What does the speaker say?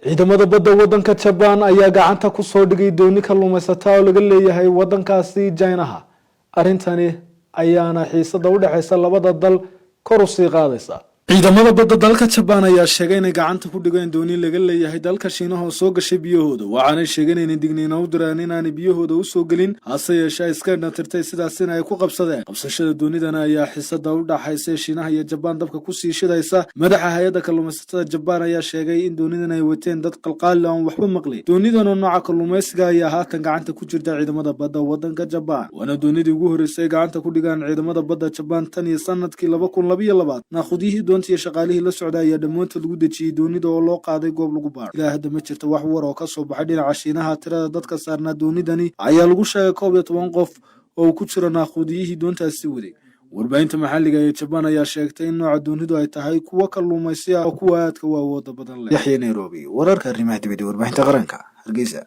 ciidamada badda waddanka Japan ayaa gacanta ku soo dhigay dooni kalluumaysato oo laga leeyahay waddankaasi China. Arrintani ayaana xiisada u dhaxaysa labada dal kor u sii qaadaysa. ciidamada badda dalka Japan ayaa sheegay in gacanta ku dhigeen dooni laga leeyahay dalka Shiinaha oo soo gashay biyahooda, waxaana sheegeen in digniino u diraan in aan biyahooda u soo galin, hase yeeshee iska dhantirtay sidaas in ay ku qabsadeen. Qabsashada doonidan ayaa xiisada u dhaxaysa Shiinaha iyo Japan dabka ku sii shidaysa. Madaxa hay'adda kalluumaysatada Japan ayaa sheegay in doonidan ay wateen dad qalqaal aan waxba maqlin. doonidan oo nooca kalluumaysiga ayaa haatan gacanta ku jirta ciidamada badda waddanka Japan, waana doonidii ugu horeysay gacanta ku dhigaan ciidamada badda Japan tan iyo sanadkii 2022. naaqudihii doontii shaqaalihii la socda ayaa dhammaantood lagu dejiyay doonida oo loo qaaday goob lagu baaro. ilaa hadda ma jirto wax war oo ka soo baxay dhinaca Shiinaha. tirada dadka saarnaa doonidani ayaa lagu sheegay 11 qof oo ku jira naaqudihii doontaasi waday. warbaahinta maxalliga ee Japan ayaa sheegtay in nooca doonidu ay tahay kuwa kalluumaysiga oo kuwa aadka u awood badan leh. Yaxya Nairobi, wararka arrimaha dibadda warbaahinta qaranka, Hargeysa.